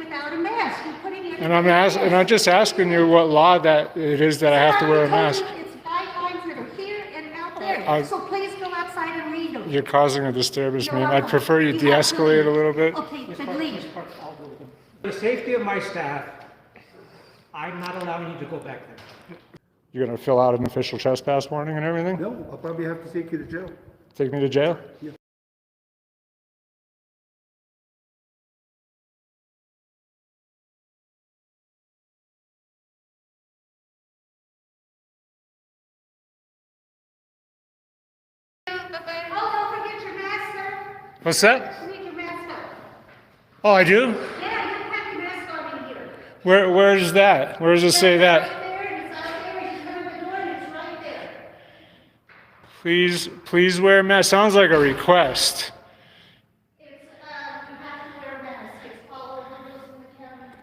without a mask. You're putting it. And I'm just asking you what law that it is that I have to wear a mask. It's guidelines that are here and out there. So please go outside and read them. You're causing a disturbance, ma'am. I'd prefer you de-escalate a little bit. Okay, then leave. For the safety of my staff, I'm not allowing you to go back there. You're gonna fill out an official trespass warning and everything? No, I'll probably have to take you to jail. Take me to jail? Yeah. Oh, don't forget your mask, sir. What's that? You need your mask up. Oh, I do? Yeah, you don't have your mask on in here. Where is that? Where does it say that? Right there, it's out there, you turn the door and it's right there. Please wear a mask. Sounds like a request. It's, you have to wear a mask. It's all over the rules in the county.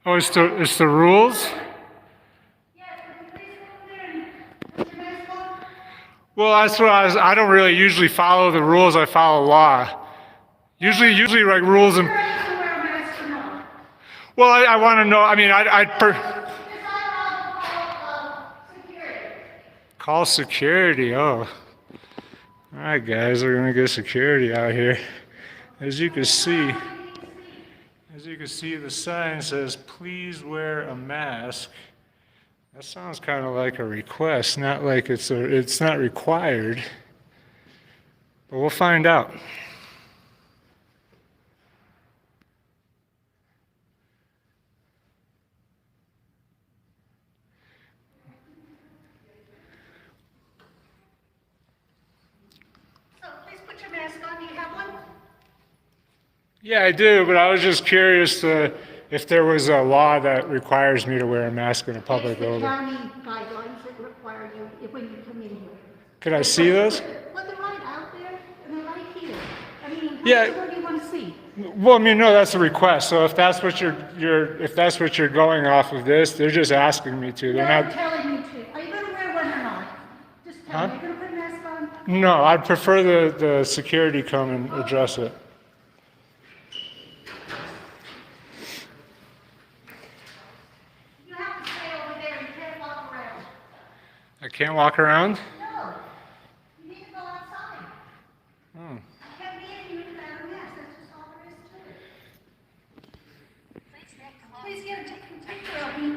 Oh, it's the rules? Yes, but you please go there and put your mask on. Well, that's what I don't really usually follow the rules. I follow law. Usually like rules and. You're ready to wear a mask or not? Well, I want to know. I mean, Security. Call security. Oh. All right, guys, we're gonna get security out here. As you can see, the sign says, "Please wear a mask." That sounds kind of like a request, not like it's not required. But we'll find out. So please put your mask on. Do you have one? Yeah, I do, but I was just curious if there was a law that requires me to wear a mask in a public building. County guidelines that require you when you come in here. Could I see those? Well, they're right out there and they're right here. I mean, Yeah. what do you want to see? Well, I mean, no, that's a request. So if that's what you're going off of this, they're just asking me to. They're They're not. telling you to. Are you going to wear one or not? Just tell me. Huh? Are you going to put a mask on? No, I'd prefer the security come and address it. You have to stay over there. You can't walk around. I can't walk around? No. You need to go outside. Hmm. You can't be in here without a mask. That's just all there is to it. Please get a picture of me.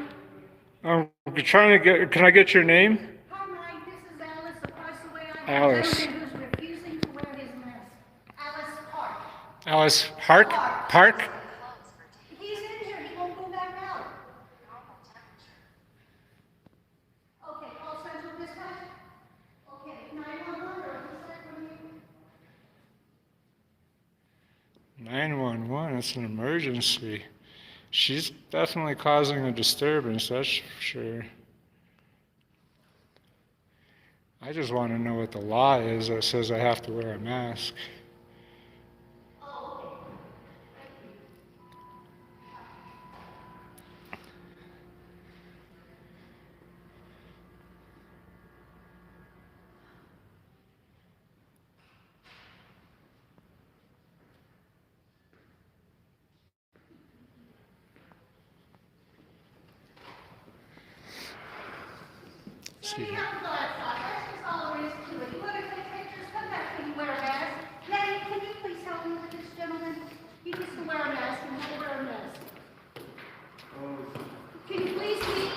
I'm trying to get. Can I get your name? Hi, Mike. This is Alice. Across the way I have Alice. a gentleman who's refusing to wear his mask. Alice Park. Alice Park? Park? He's in here. He won't go back out. Okay, all central dispatch? Okay, 911 or who's that from you? 911. It's an emergency. She's definitely causing a disturbance, that's for sure. I just want to know what the law is that says I have to wear a mask. So you have to go outside. That's just all there is to it. You want to take pictures? Come back when you wear a mask. Nanny, can you please help me with this gentleman? He needs to wear a mask and he'll wear a mask. Can you please leave?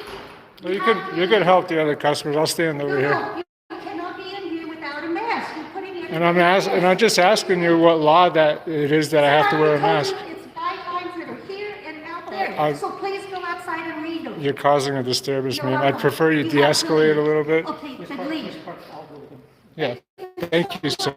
Well, you could help the other customers. I'll stand over here. No, you cannot be in here without a mask. You're putting it. And I'm just asking you what law that it is that I have to wear a mask. It's guidelines that are here and out there. So please go outside and read them. You're causing a disturbance, You're ma'am. I'd welcome. prefer you You have to de-escalate a leave. little bit. Okay, then leave. Yeah. Thank you, sir.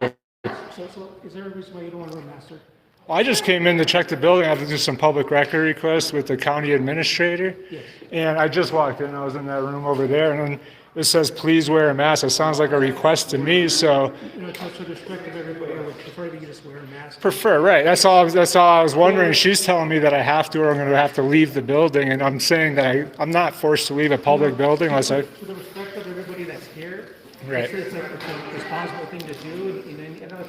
So is there a reason why you don't want to wear a mask, sir? Well, I just came in to check the building. I have to do some public record requests with the county administrator. Yes. And I just walked in. I was in that room over there, and then it says, "Please wear a mask." It sounds like a request to me, so You know, to the respect of everybody, I would prefer that you just wear a mask. prefer, right? That's all I was wondering. She's telling me that I have to, or I'm going to have to leave the building, and I'm saying that I'm not forced to leave a public building unless I. To the respect of everybody that's here. Right. It's a responsible thing to do, and I know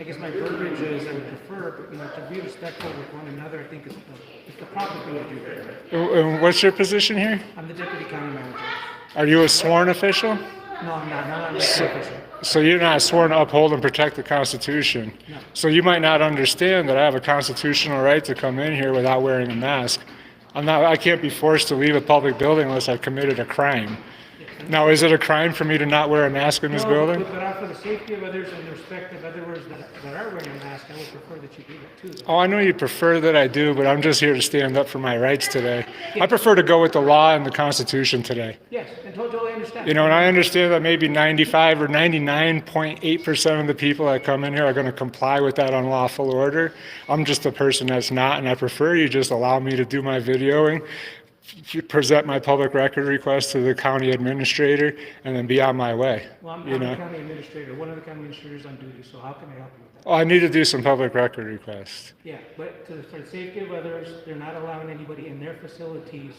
I guess my verbiage is I would prefer, but, to be respectful with one another, I think it's the proper thing to do there. And what's your position here? I'm the deputy county manager. Are you a sworn official? No, I'm not. I'm not official. So you're not sworn to uphold and protect the Constitution. No. So you might not understand that I have a constitutional right to come in here without wearing a mask. I can't be forced to leave a public building unless I've committed a crime. Now, is it a crime for me to not wear a mask in this building? But for the safety of others and the respect of others that are wearing a mask, I would prefer that you do that too. Oh, I know you prefer that I do, but I'm just here to stand up for my rights today. I prefer to go with the law and the Constitution today. Yes, and totally understand. And I understand that maybe 95 or 99.8% of the people that come in here are going to comply with that unlawful order. I'm just a person that's not, and I prefer you just allow me to do my videoing, present my public record request to the county administrator, and then be on my way. Well, I'm the county administrator, one of the county administrators on duty, so how can I help you with that? Oh, I need to do some public record requests. Yeah, but for the safety of others, they're not allowing anybody in their facilities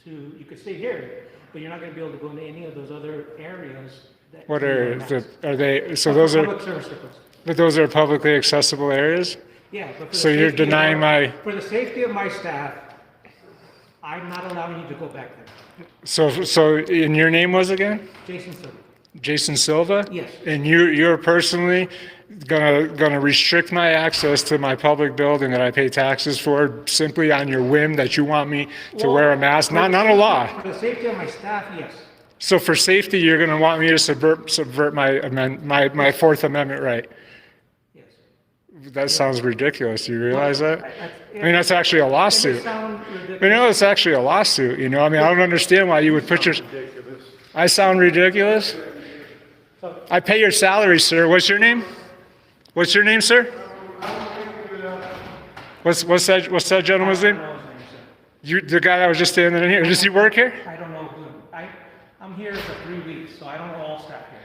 to, you could stay here, but you're not gonna be able to go into any of those other areas. What are they, so those are, Public service requests. but those are publicly accessible areas? Yeah, but for So the you're safety of denying for the safety of my staff, I'm not allowing you to go back there. So, and your name was again? Jason Silva. Jason Silva? Yes. And you're personally gonna restrict my access to my public building that I pay taxes for simply on your whim that you want me to wear a mask? Not a law. For the safety of my staff, yes. So for safety, you're gonna want me to subvert my Fourth Amendment right? Yes. That sounds ridiculous. Do you realize that? I mean, that's actually a It may lawsuit. sound ridiculous. It's actually a lawsuit, I mean, I don't understand why you would put your... I sound ridiculous? I pay your salary, sir. What's your name? What's your name, sir? What's that gentleman's name? The guy that was just standing in here. Does he work here? I don't know who. I'm here for 3 weeks, so I don't know all staff here.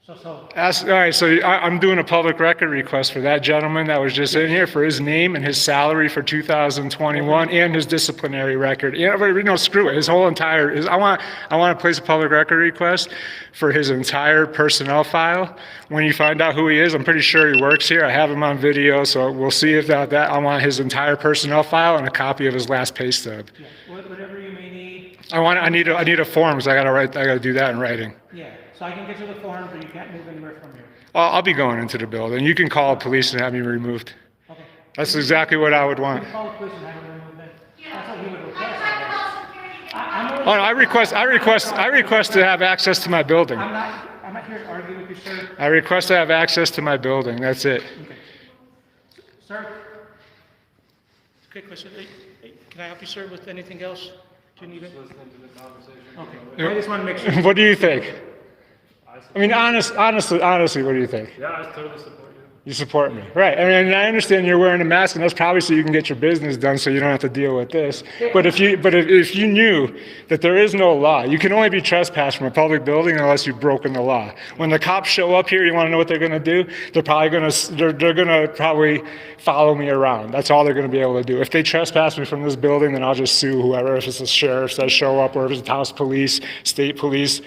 So. All right, so I'm doing a public record request for that gentleman that was just in here for his name and his salary for 2021 and his disciplinary record. Screw it. His whole entire, I want to place a public record request for his entire personnel file. When you find out who he is, I'm pretty sure he works here. I have him on video, so we'll see if that I want his entire personnel file and a copy of his last pay stub. Yeah, whatever you may need. I need a form because I gotta do that in writing. Yeah, so I can get you the form, but you can't move anywhere from here. I'll be going into the building. You can call the police and have me removed. Okay. That's exactly what I would want. You can call the police and have them remove that. That's what he would request. Oh, no, I request to have access to my building. I'm not here to argue with you, sir. I request to have access to my building. That's it. Okay. Sir? Quick question. Hey, can I help you, sir, with anything else? Do you need it? Okay. I just want to make sure. What do you think? I mean, honestly, what do you think? Yeah, I totally support you. You support me, right? I mean, I understand you're wearing a mask, and that's probably so you can get your business done, so you don't have to deal with this. But if you knew that there is no law, you can only be trespassed from a public building unless you've broken the law. When the cops show up here, you want to know what they're going to do? They're going to probably follow me around. That's all they're going to be able to do. If they trespass me from this building, then I'll just sue whoever. If it's the sheriffs that show up, or if it's the Taos police, state police.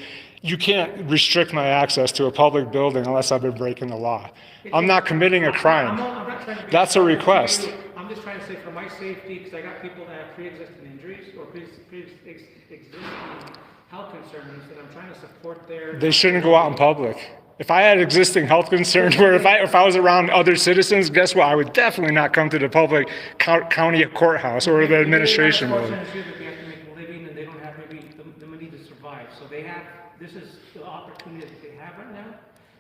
You can't restrict my access to a public building unless I've been breaking the law. I'm not committing a crime. I'm not trying to be That's a request. I'm just trying to say for my safety, because I got people that have pre-existing injuries or pre-existing health concerns, that I'm trying to support their... They shouldn't go out in public. If I had existing health concerns, where if I was around other citizens, guess what? I would definitely not come to the public county courthouse or the administration building. They have to make a living, and they don't have maybe the money to survive. So this is the opportunity that they have right now,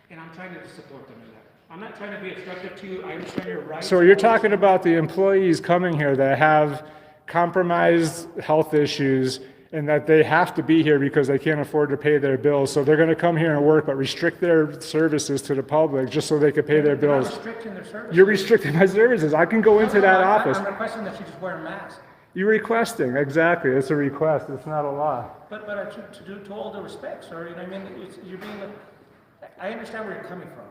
and I'm trying to support them in that. I'm not trying to be obstructive to you. I understand your rights. So you're talking about the employees coming here that have compromised health issues and that they have to be here because they can't afford to pay their bills. So they're going to come here and work, but restrict their services to the public just so they could pay their bills. You're restricting their services. You're restricting my services. I can go into that office. I'm requesting that you just wear a mask. You're requesting, exactly. It's a request. It's not a law. But to all the respect, sir, I mean, you're being, I understand where you're coming from,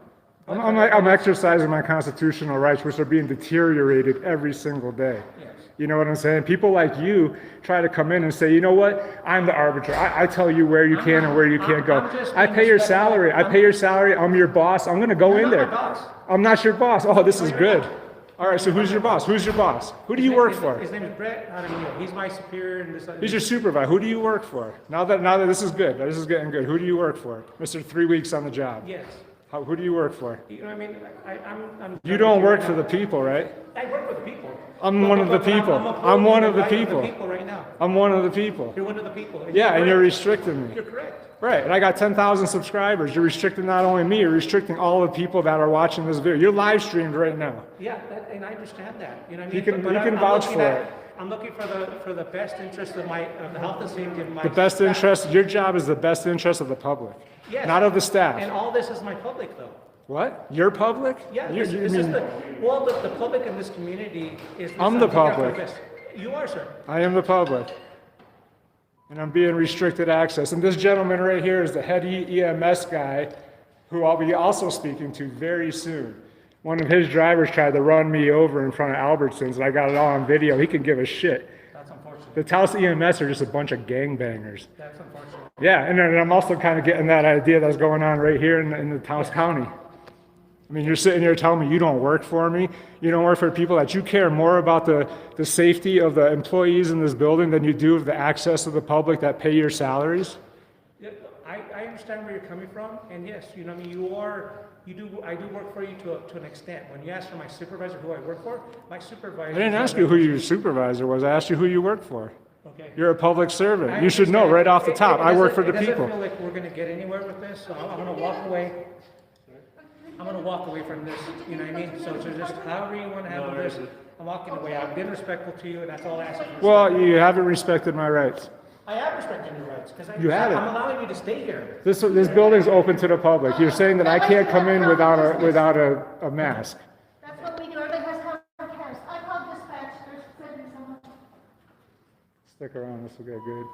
I'm exercising my constitutional rights, which are being deteriorated every single day. Yes. You know what I'm saying? People like you try to come in and say, you know what? I'm the arbiter. I tell you where you can and where you can't go. I'm just I being pay your respectful. salary. I pay your salary. I'm your boss. I'm going to go You're in not there. my boss. I'm not your boss. Oh, this is good. All right, so who's your boss? Who's your boss? Who do you work for? His name is Brett. I don't know. He's my superior in this. He's your supervisor. Who do you work for? Now that this is good, this is getting good. Who do you work for? Mr. 3 weeks on the job. Yes. Who do you work for? You know what I mean? I'm You don't work for the people, right? I work with the people. I'm one of the people. I'm one of the people. Right now. I'm one of the people. You're one of the people. Yeah, and you're correct. restricting me. You're correct. Right, and I got 10,000 subscribers. You're restricting not only me, you're restricting all the people that are watching this video. You're live streamed right now. Yeah, and I understand that. You know what I You mean? can- But you can I'm vouch looking for at- it. I'm looking for the best interest of the health and safety of my The best staff. interest, your job is the best interest of the public, Yes. not of the And staff. all this is my public though. What? Your public? Yeah, You- this, you this mean- is the public in this community is. I'm the looking out for public. best. You are, sir. I am the public. And I'm being restricted access. And this gentleman right here is the head EMS guy, who I'll be also speaking to very soon. One of his drivers tried to run me over in front of Albertsons, and I got it all on video. He can give a shit. That's unfortunate. The Taos EMS are just a bunch of gangbangers. That's unfortunate. Yeah, and then I'm also kind of getting that idea that's going on right here in the Taos County. I mean, you're sitting here telling me you don't work for me, you don't work for people, that you care more about the safety of the employees in this building than you do of the access of the public that pay your salaries? Yeah, I understand where you're coming from, and yes, you know, I mean, I do work for you to an extent. When you ask for my supervisor who I work for, my supervisor. I didn't ask you who your supervisor was, I asked you who you work for. Okay. You're a public servant. I You should know understand. right off the top, I work for the It people. doesn't feel like we're gonna get anywhere with this, so I'm gonna walk away. I'm gonna walk away from this, you know what I mean? So just however you wanna handle this, I'm walking away. I've been respectful to you, and that's all I ask of you. Well, you haven't respected my rights. I am respecting your rights, because You haven't. I'm allowing you to stay here. This building's open to the public. You're saying that I can't come in without a mask. That's what we do, everybody has HANDCUFFS. I called dispatch, there's sitting someone. Stick around, this will get good.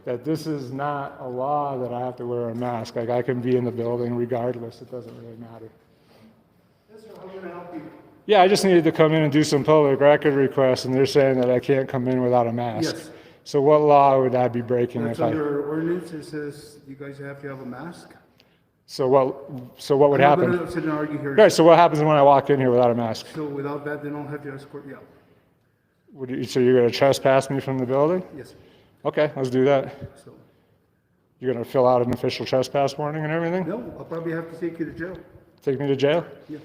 That this is not a law that I have to wear a mask. Like, I can be in the building regardless, it doesn't really matter. Yes, sir, how can I help you? Yeah, I just needed to come in and do some public record requests, and they're saying that I can't come in without a mask. Yes. So what law would I be breaking That's if I? under ordinance, it says you guys have to have a mask. So what would I'm not happen? gonna sit and argue here. Right. So what happens when I walk in here without a mask? So without that, they don't have to escort you out. So you're going to trespass me from the building? Yes, sir. Okay, let's do that. So, You're going to fill out an official trespass warning and everything? no, I'll probably have to take you to jail. Take me to jail Yeah.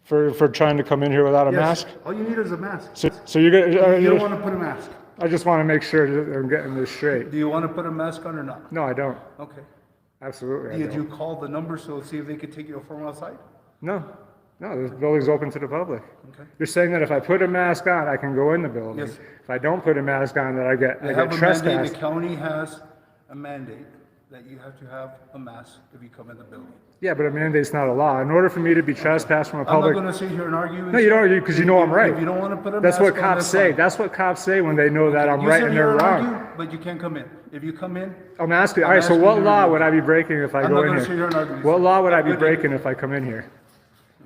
for trying to come in here without a Yes, mask? all you need is a mask. So you're going You don't to? want to put a mask. I just want to make sure that I'm getting this straight. Do you want to put a mask on or not? No, I don't. Okay. Absolutely, I Did you don't. call the number so see if they could take you from outside? No, this building's open to the public. Okay. You're saying that if I put a mask on, I can go in the building. Yes. If I don't put a mask on, that I They get have a mandate, trespassed. the county has a mandate that you have to have a mask if you come in the building. Yeah, but a mandate's not a law. In order for me to be trespassed from a I'm not public, gonna sit here and argue. with no, you don't, because you know I'm right. If you don't wanna put a That's mask what on, cops that's say. fine. That's what cops say when they know that I'm You right sit and here they're and wrong. argue, but you can't come in. If you come in, I'm asking. All I'm right. So asking what you to law remove would I be breaking if I I'm go not in gonna sit here here? and argue with What you. law would I be Good. breaking if I come in here?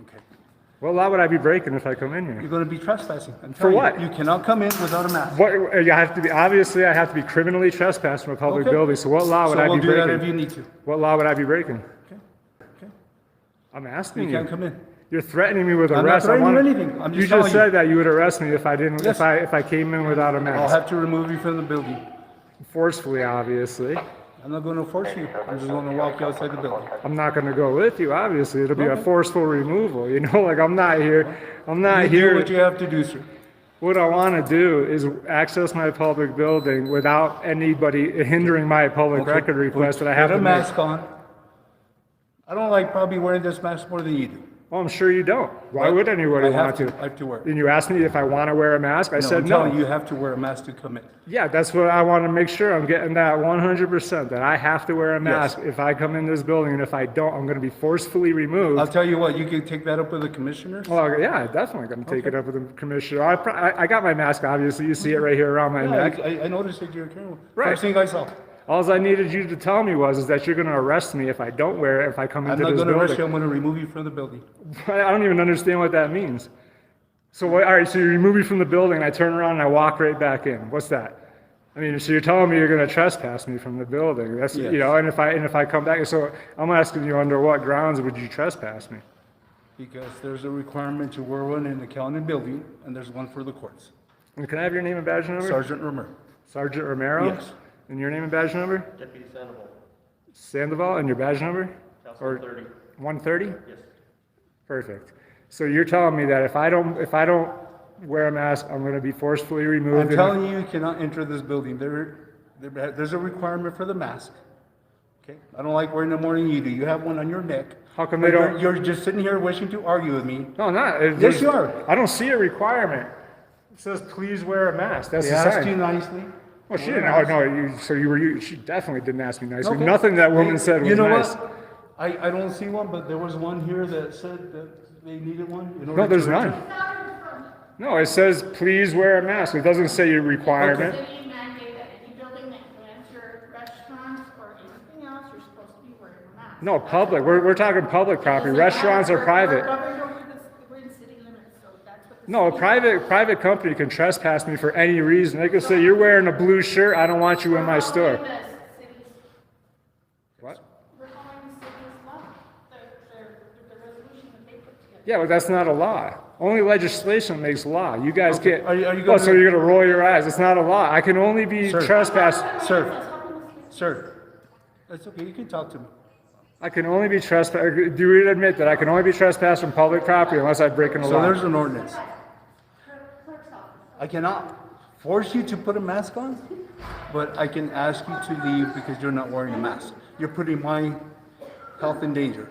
Okay. What law would I be breaking if I come in here? You're gonna be trespassing. I'm For telling what? You cannot come in without a mask. What? You have to be. Obviously, I have to be criminally trespassed from a public Okay. building. So what law would So I we'll be do that if breaking? you need to. What law would I be breaking? Okay. Okay. I'm asking You can't come in. You're threatening me with I'm not arrest. threatening anything. I'm You just just telling you. said that you would arrest me if I didn't. Yes. If I came in without a I'll mask. have to remove you from the building. Forcefully, obviously. I'm not gonna force you. I'm just gonna walk you outside the building. I'm not going to go with you. Obviously, it'll be a forceful removal. You know, like I'm not here. I'm not You do here. what you have to do, sir. What I want to do is access my public building without anybody hindering my public Okay. record request that I have Put to a make. mask on. I don't like probably wearing this mask more than you do. Well, I'm sure you don't. Why But would anybody I have want to? I have to wear it. And you asked me if I want to wear a mask. I No, said I'm no. telling you, you have to wear a mask to come in. Yeah, that's what I want to make sure. I'm getting that 100%, that I have to wear a mask if I come in this building, and if I don't, I'm going to be forcefully removed. I'll tell you what, you can take that up with the commissioners. Well, yeah, I'm definitely going to take it up with the commissioner. I got my mask, obviously. You see it right here around my Yeah, neck. I noticed that you're carrying one. Right. First thing I saw. All I needed you to tell me is that you're going to arrest me if I don't wear it, if I come I'm into not this going to arrest you, building. I'm going to remove you from the building. I don't even understand what that means. So, all right, so you remove me from the building, and I turn around and I walk right back in. What's that? I mean, so you're telling me you're going to trespass me from the building. That's, Yes. you know, and if I come back, so I'm asking you, under what grounds would you trespass me? Because there's a requirement to wear one in the county building, and there's one for the courts. And can I have your name and badge number? Sergeant Romero. Sergeant Romero? Yes. And your name and badge number? Deputy Sandoval, Sandoval, and your badge number? Taos Or 30. 130? Yes. Perfect. So you're telling me that if I don't wear a mask, I'm going to be forcefully removed? I'm and- telling you, you cannot enter this building. There's a requirement for the mask. Okay? I don't like wearing the morning you do. You have one on your neck. How come But they don't? You're just sitting here wishing to argue with me. No, not. Yes, you are. I don't see a requirement. It says, please wear a mask. That's They the asked you sign. nicely. Well, she didn't. Oh, no, she definitely didn't ask me nicely. Okay. Nothing that woman said was You know nice. what? I don't see one, but there was one here that said that they needed one. in order No, there's to none. enter. No, it says, please wear a mask. It doesn't say a requirement. City mandate that any building that you enter, restaurants or anything else, you're supposed to be wearing a mask. No, public. We're talking public property. Restaurants are private. We're in city limits, so that's what. No, a private company can trespass me for any reason. They can say, you're wearing a blue shirt, I don't want you in my store. What? We're following the city's law, the resolution that they put together. Yeah, but that's not a law. Only legislation makes law. You guys can't. Are you Oh, gonna- so you're gonna roll your eyes? It's not a law. I can only be Sir. trespassed. Sir, that's okay. You can talk to me. I can only be trespassed. Do you admit that I can only be trespassed from public property unless I break a So law? there's an ordinance. I cannot force you to put a mask on, but I can ask you to leave because you're not wearing a mask. You're putting my health in danger.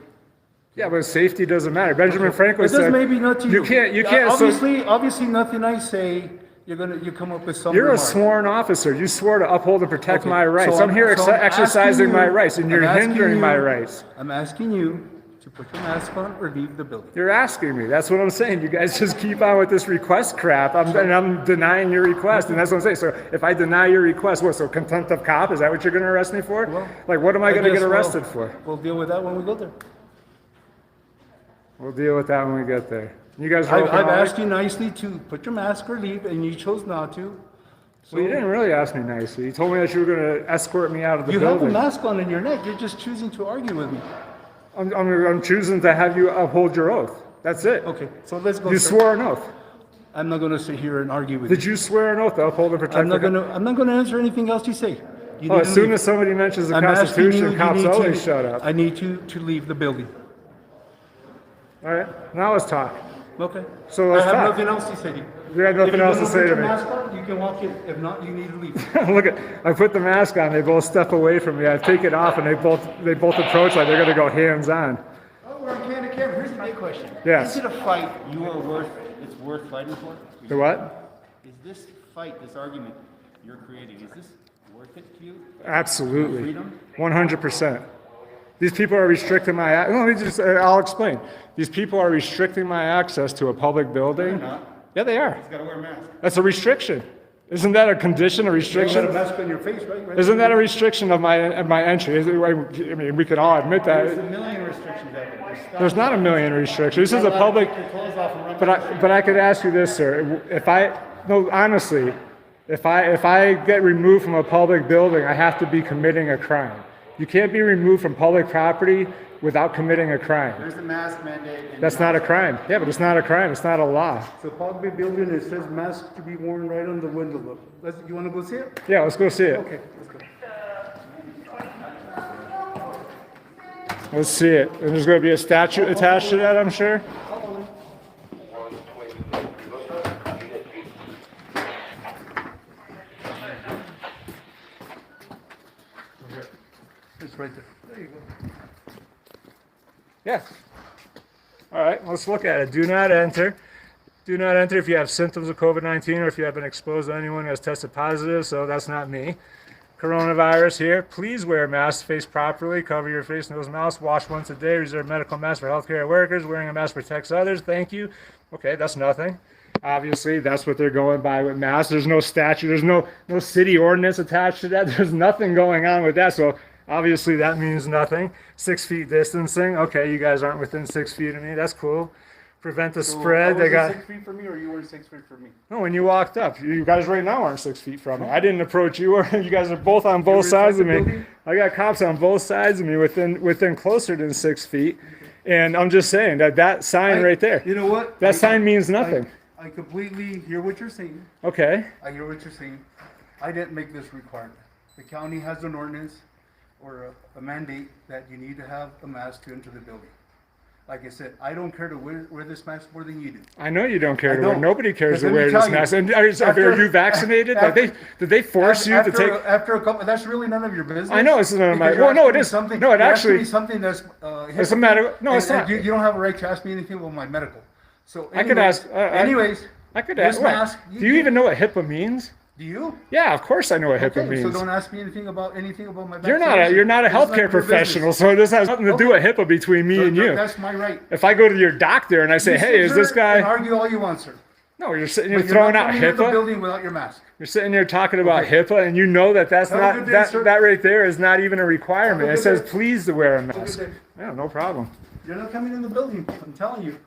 Yeah, but safety doesn't matter. Benjamin Franklin It does said, maybe not to you. You can't. So Obviously, nothing I say, you come up with some you're a remark. sworn officer. You swore to uphold and protect Okay, my rights. so I'm here so I'm exercising asking my you- rights, and I'm you're asking hindering you- my rights. I'm asking you to put your mask on or leave the building. You're asking me. That's what I'm saying. You guys just keep on with this request crap. I'm denying your request, and that's what I'm saying. So if I deny your request, what? So contempt of cop? Is that what you're going to arrest me for? Well, Like, what am I going to guess get arrested for? We'll deal with that when we go there. We'll deal with that when we get there. You guys are I've open all asked week? you nicely to put your mask or leave, and you chose not to. Well, you didn't really ask me nicely. You told me that you were going to escort me out of the You have a building. mask on in your neck. You're just choosing to argue with me. I'm choosing to have you uphold your oath. That's it. Okay, so let's go. You sir. swore an oath. I'm not going to sit here and argue with Did you. you swear an oath to uphold and protect I'm not the going to. I'm not going to answer anything else you say. You Oh, need as to soon leave. as somebody mentions the I'm asking Constitution, you cops need always to, shut up. I need to leave the building. All right, now let's talk. Okay. So let's I have talk. nothing else to say to you. You have nothing If you're else to gonna say put to your me. mask on, you can walk in. If not, you need to leave. Look at, I put the mask on, they both step away from me. I take it off and they both approach like they're gonna go hands on. Oh, we're on camera. Here's the big question. Yes. Is it a fight it's worth fighting for? The what? Is this fight, this argument you're creating, is this worth it to you? Absolutely. Freedom? 100%. These people are restricting my, I'll explain. These people are restricting my access to a public building. They're not. Yeah, they are. He's gotta wear a mask. That's a restriction. Isn't that a condition, a You got a restriction? mask on your face, right? Isn't that a restriction of my entry? I mean, we could all admit There's a that. million restrictions out there. There's not a million restrictions. This is a public, Take your clothes off and run but I could ask you this, sir. Honestly, if I get removed from a public building, I have to be committing a crime. You can't be removed from public property without committing a crime. There's a mask mandate. and That's not a crime. Yeah, but it's not a crime. It's not a law. So public building, it says mask to be worn right on the window. Look, you want to go see it? Yeah, let's go see it. Okay, let's go. Let's see it. And there's going to be a statue attached to that, I'm sure. It's right there. There you go. Yeah. All right, let's look at it. Do not enter. Do not enter if you have symptoms of COVID-19 or if you have been exposed to anyone who has tested positive, so that's not me. Coronavirus here. Please wear a mask, face properly, cover your face, nose, mouth, wash once a day, reserve medical masks for healthcare workers. Wearing a mask protects others. Thank you. Okay, that's nothing. Obviously, that's what they're going by with masks. There's no statute. There's no city ordinance attached to that. There's nothing going on with that. So obviously that means nothing. 6 feet distancing. Okay, you guys aren't within 6 feet of me. That's cool. Prevent the spread. They got 6 feet from me, or you were 6 feet from me? no. When you walked up, you guys right now aren't 6 feet from me. I didn't approach you, or you guys are both on both sides of me. I got cops on both sides of me within closer than 6 feet. And I'm just saying that sign right there. You know what? That sign means nothing. I completely hear what you're saying. Okay. I hear what you're saying. I didn't make this requirement. The county has an ordinance or a mandate that you need to have a mask to enter the building. Like I said, I don't care to wear this mask more than you do. I know you don't care I to wear. don't. Nobody cares But to let wear me this tell you, mask. And are you vaccinated? Did they force you to take? After a couple, that's really none of your business. I know it's none of my. Because you're Well, no, it asking me is. something- No, it you're asking actually. me something that's. It's a matter. No, it's and not. You don't have a right to ask me anything about my medical. So I could ask. anyways, I could this ask. What? mask, Do you even know what HIPAA means? do you? Yeah, of course I know what HIPAA Okay, means. so don't ask me anything about my You're not a vaccination. you're not a It's none healthcare of your professional, business. so this has nothing to do with HIPAA between me So and you. That's my right. If I go to your doctor and I say, You "Hey, sit is this here and guy?" argue all you want, sir. No, you're sitting But here you're throwing not out coming into the HIPAA. building without your mask. You're sitting here talking about Okay. HIPAA, and you know that that's Have a not good day, that sir. that right there is not even a requirement. Have a It good says day. please to wear a a good mask. day. Yeah, no problem. You're not coming in the building. I'm telling you.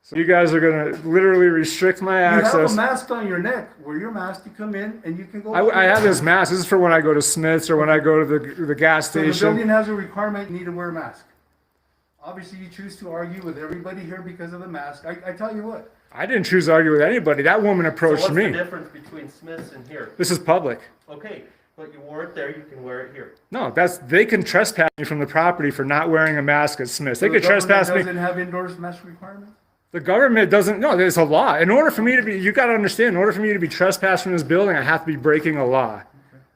So you guys are gonna literally restrict my You have access. a mask on your neck. Wear your mask to come in, and you can go. I have this mask. This is for when I go to Smith's or when I go to the gas So the station. building has a requirement. You need to wear a mask. Obviously, you choose to argue with everybody here because of the mask. I tell you what. I didn't choose to argue with anybody. That woman So approached what's the me. difference between Smith's and here? This is public. Okay, but you wore it there, you can wear it here. No, they can trespass me from the property for not wearing a mask at Smith's. They So could the government trespass me. doesn't have indoors mask requirements. The government doesn't. No, there's a law. In order for me to be, you got to understand. In order for me to be trespassed from this building, I have to be breaking a law.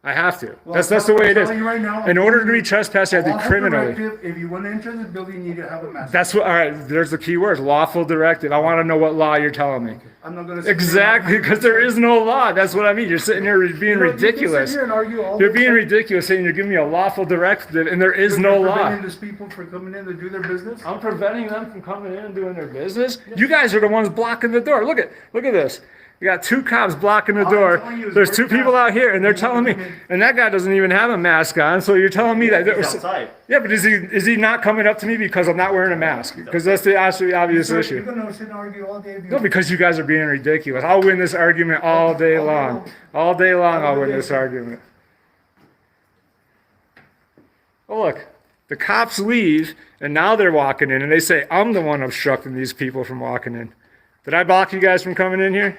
I have to. Well, That's the way it I'm is. telling you right now, In order to be trespassed, you have to be Lawful criminally. directive, if you want to enter the building, you need to have a mask. That's what. All right. There's the key words. Lawful directive. I want to know what law you're telling me. I'm not going to. Exactly, because there is no law. That's what I mean. You're sitting here being ridiculous. Sit here and argue all You're the being time. ridiculous, saying you're giving me a lawful directive, and there is You're no law. preventing these people from coming in to do their business. I'm preventing them from coming in and doing their business. You guys are the ones blocking the door. Look at this. You got 2 cops blocking the All I'm door. telling you is There's wear 2 people masks. out here, and they're telling me, and that guy doesn't even have a mask on. So you're telling me that there He's was, outside. yeah, but is he not coming up to me because I'm not wearing a mask? Because that's the obvious Sir, You're issue. going to sit and argue all day. if you No, want. because you guys are being ridiculous. I'll win this argument all day long. All day long, I'll win this argument. Oh, look, the cops leave, and now they're walking in, and they say, I'm the one obstructing these people from walking in. Did I block you guys from coming in here?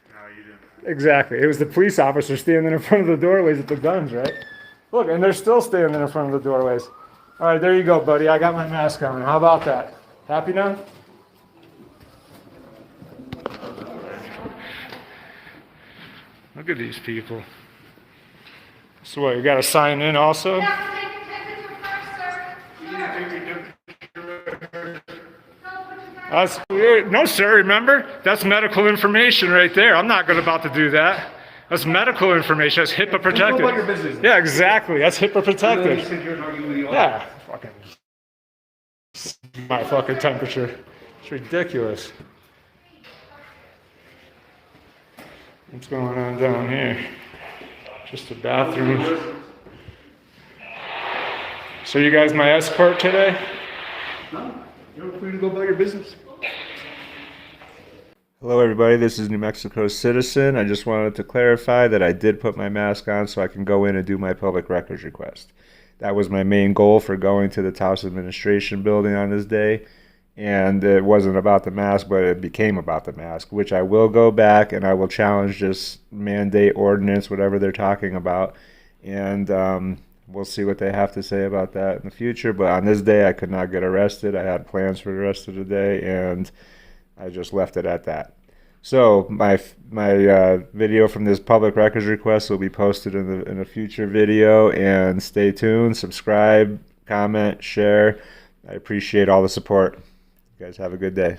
No, you didn't. Exactly. It was the police officer standing in front of the doorways with the guns, right? Look, and they're still standing in front of the doorways. All right, there you go, buddy. I got my mask on. How about that? Happy now? Look at these people. So what, you got to sign in also? You have to take your temperature first, sir. That's weird. No, sir, remember? That's medical information right there. I'm not about to do that. That's medical information. That's HIPAA protected. Go about your business. Yeah, exactly. That's HIPAA You protected. sit here and argue with the audience. Yeah. Fucking my fucking temperature. It's ridiculous. What's going on down here? Just a bathroom. So you guys my escort today? No, you're free to go about your business. Hello, everybody. This is New Mexico's Citizen. I just wanted to clarify that I did put my mask on so I can go in and do my public records request. That was my main goal for going to the Taos Administration building on this day. And it wasn't about the mask, but it became about the mask, which I will go back and I will challenge this mandate ordinance, whatever they're talking about. And we'll see what they have to say about that in the future. But on this day, I could not get arrested. I had plans for the rest of the day, and I just left it at that. So my video from this public records request will be posted in a future video, and stay tuned, subscribe, comment, share. I appreciate all the support. You guys have a good day.